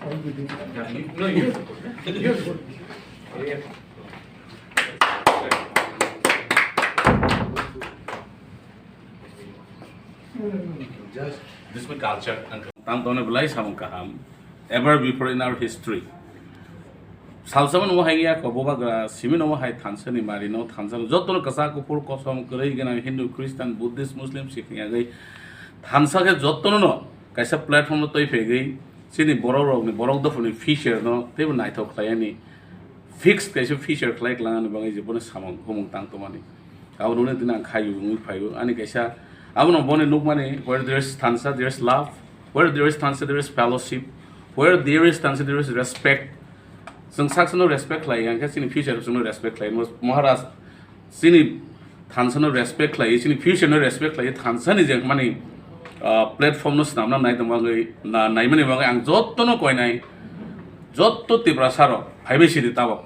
No, you support. You support. Yeah. Just this is culture. Tam tone belai samung kaham. Ever before in our history. Salsaman mo hai ya ko boba simin mo hai thansa ni mari no thansa jotono kasa ko pur kosom korei gena Hindu Christian Buddhist Muslim Sikh ya gai thansa ke jotono no kaisa platform no toi fegai sini borok ni borok do phone feature no tebo nai thok khai ni fixed kaisa feature khai lang bangai je bone samung homung tang to mani awu no dinang khayu ngi phayu ani kaisa awu no bone nuk mani where there is thansa there is love, where there is thansa there is fellowship, where there is thansa there is respect. Sung saksa no respect lai yang sini future sung no respect lai Maharaj sini thansa no respect lai sini future no respect lai thansa ni jeng mani platform no snam nam nai tong bangai na nai mani bangai ang jotto no koi nai jotto tibra saro phaibe sidi tabo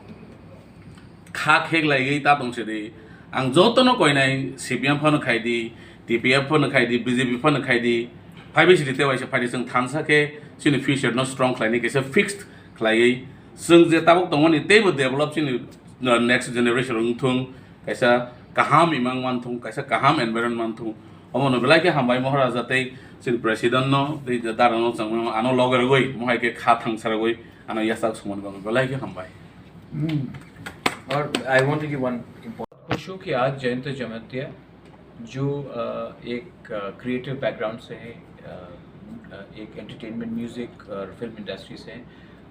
kha khek lai gei ta tong sidi ang jotto no koi nai CPM phone khai di TPF phone khai di BJP phone khai di phaibe sidi te waisa phai sung thansa ke sini future no strong lai ni kaisa fixed lai sung je tabok tong ni table develop sini next generation thung kaisa kaham imang man thung kaisa kaham environment thung omono belai ke hambai Maharaj jate sin president no de dar no sang ano loger goi mohai ke kha thang sar goi ano yasak sumon bang belai ke hambai और I want to give one important खुश हूँ कि आज जयंत जमतिया जो एक creative background से है, एक एंटरटेनमेंट म्यूज़िक और फिल्म इंडस्ट्री से हैं,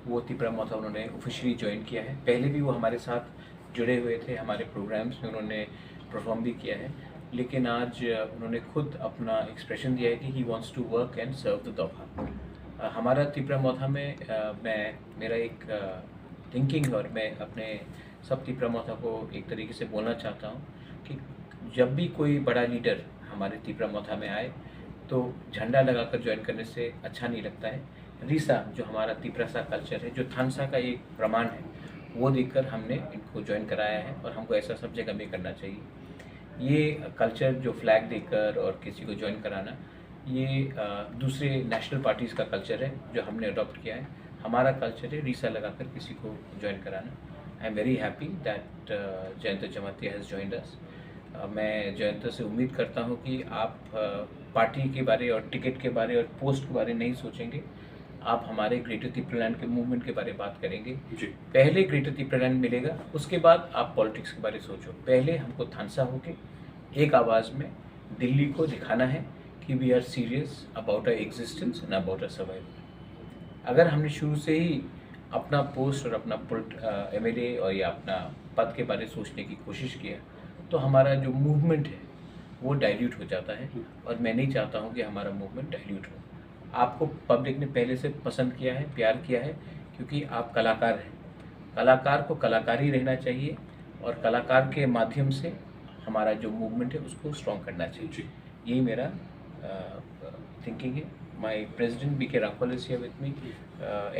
वो तिपरा मोथा उन्होंने ऑफिशियली ज्वाइन किया है। पहले भी वो हमारे साथ जुड़े हुए थे, हमारे प्रोग्राम्स में उन्होंने परफॉर्म भी किया है, लेकिन आज उन्होंने खुद अपना एक्सप्रेशन दिया है कि he wants to work and serve the दोहा। हमारा तिपरा मोथा में मेरा एक थिंकिंग और मैं अपने सब तिपरा मोथा को एक तरीके से बोलना चाहता हूँ कि जब भी कोई बड़ा लीडर हमारे तिपरा मोथा में आए तो झंडा लगाकर ज्वाइन करने से अच्छा नहीं लगता है। रीसा जो हमारा तिपरासा कल्चर है, जो थानसा का एक प्रमाण है, वो देखकर हमने इनको ज्वाइन कराया है और हमको ऐसा सब जगह में करना चाहिए। ये कल्चर जो फ्लैग देकर और किसी को ज्वाइन कराना, ये दूसरे नेशनल पार्टीज़ का कल्चर है जो हमने अडॉप्ट किया है। हमारा कल्चर है रीसा लगाकर किसी को ज्वाइन कराना। I am very happy that Jayant जमतिया has joined us. मैं जयंत से उम्मीद करता हूँ कि आप पार्टी के बारे और टिकट के बारे और पोस्ट के बारे नहीं सोचेंगे, आप हमारे ग्रेटर तिपरालैंड के मूवमेंट के बारे में बात करेंगे। पहले ग्रेटर तिपरालैंड मिलेगा, उसके बाद आप पॉलिटिक्स के बारे में सोचो। पहले हमको थानसा होके एक आवाज़ में दिल्ली को दिखाना है कि we are serious about our existence and about our survival. अगर हमने शुरू से ही अपना पोस्ट और अपना MLA और या अपना पद के बारे में सोचने की कोशिश किया तो हमारा जो मूवमेंट है वो डाइल्यूट हो जाता है, और मैं नहीं चाहता हूँ कि हमारा मूवमेंट डाइल्यूट हो। आपको पब्लिक ने पहले से पसंद किया है, प्यार किया है, क्योंकि आप कलाकार हैं। कलाकार को कलाकार ही रहना चाहिए और कलाकार के माध्यम से हमारा जो मूवमेंट है उसको स्ट्रॉन्ग करना चाहिए। यही मेरा थिंकिंग है। My president BK Rakwal is here with me,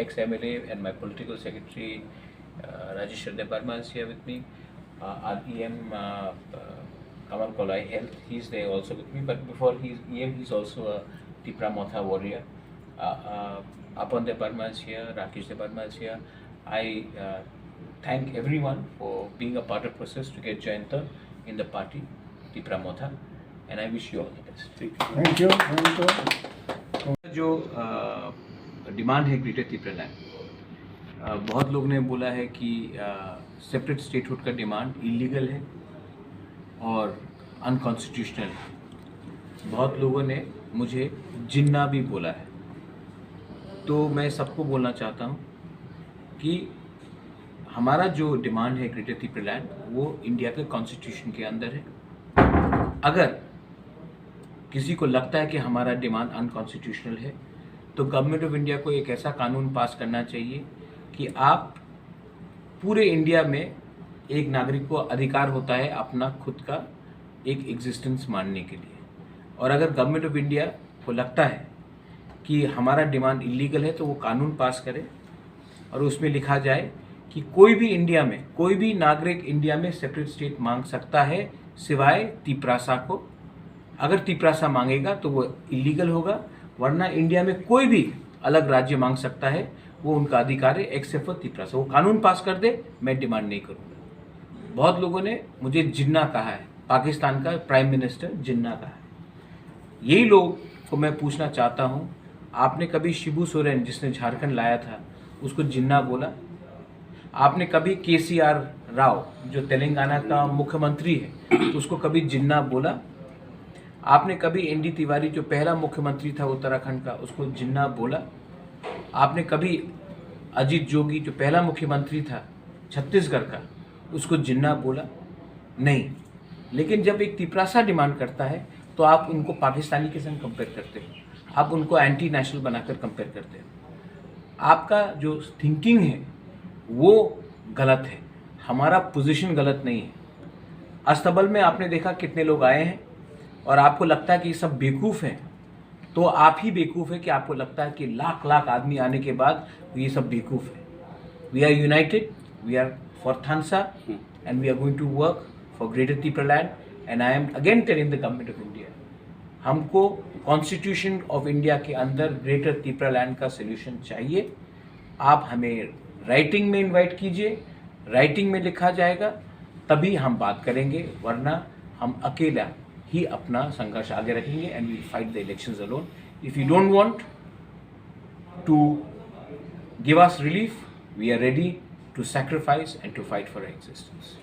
ex-MLA, and my political secretary Rajesh Verma is here with me. Our EM Kamal Kolai Health, he's there also with me, but before he's EM, he's also a Tipra Motha warrior. Apan De Barma is here, Rakesh De Barma is here. I thank everyone for being a part of the process to get Jayanta in the party, Tipra Motha, and I wish you all the best. Thank you. Thank you. जो demand है greater तिपरालैंड, बहुत लोग ने बोला है कि separate statehood का demand illegal है और अनकॉन्स्टिट्यूशनल है। बहुत लोगों ने मुझे जिन्ना भी बोला है। तो मैं सबको बोलना चाहता हूँ कि हमारा जो डिमांड है ग्रेटर तिपरालैंड वो इंडिया के कॉन्स्टिट्यूशन के अंदर है। अगर किसी को लगता है कि हमारा डिमांड अनकॉन्स्टिट्यूशनल है तो गवर्नमेंट ऑफ इंडिया को एक ऐसा कानून पास करना चाहिए कि आप पूरे इंडिया में एक नागरिक को अधिकार होता है अपना खुद का एक एग्जिस्टेंस मानने के लिए। और अगर गवर्नमेंट ऑफ इंडिया को लगता है कि हमारा डिमांड इलीगल है तो वो कानून पास करे और उसमें लिखा जाए कि कोई भी इंडिया में, कोई भी नागरिक इंडिया में सेपरेट स्टेट मांग सकता है सिवाय तिपरासा को। अगर तिपरासा मांगेगा तो वो इलीगल होगा, वरना इंडिया में कोई भी अलग राज्य मांग सकता है वो उनका अधिकार है, एक्सेप्ट फॉर तिपरासा। वो कानून पास कर दे, मैं डिमांड नहीं करूँगा। बहुत लोगों ने मुझे जिन्ना कहा है, पाकिस्तान का प्राइम मिनिस्टर जिन्ना कहा है। यही लोग को मैं पूछना चाहता हूँ, आपने कभी शिबू सोरेन जिसने झारखंड लाया था उसको जिन्ना बोला? आपने कभी KCR राव जो तेलंगाना का मुख्यमंत्री है उसको कभी जिन्ना बोला? आपने कभी ND तिवारी जो पहला मुख्यमंत्री था उत्तराखंड का उसको जिन्ना बोला? आपने कभी अजीत जोगी जो पहला मुख्यमंत्री था छत्तीसगढ़ का उसको जिन्ना बोला? नहीं। लेकिन जब एक तिपरासा डिमांड करता है तो आप उनको पाकिस्तानी के संग कंपेयर करते हो, आप उनको एंटी नेशनल बनाकर कंपेयर करते हो। आपका जो थिंकिंग है वो गलत है, हमारा पोजीशन गलत नहीं है। अस्तबल में आपने देखा कितने लोग आए हैं और आपको लगता है कि ये सब बेवकूफ़ हैं, तो आप ही बेवकूफ़ है कि आपको लगता है कि लाख लाख आदमी आने के बाद ये सब बेवकूफ़ है। We are united, we are for Thansa and we are going to work for greater Tipraland and I am again telling the government of India, हमको कॉन्स्टिट्यूशन ऑफ इंडिया के अंदर ग्रेटर तिपरालैंड का सोल्यूशन चाहिए। आप हमें राइटिंग में इनवाइट कीजिए, राइटिंग में लिखा जाएगा तभी हम बात करेंगे, वरना हम अकेला ही अपना संघर्ष आगे रखेंगे and we fight the elections alone. If you don't want to give us relief, we are ready to sacrifice and to fight for existence.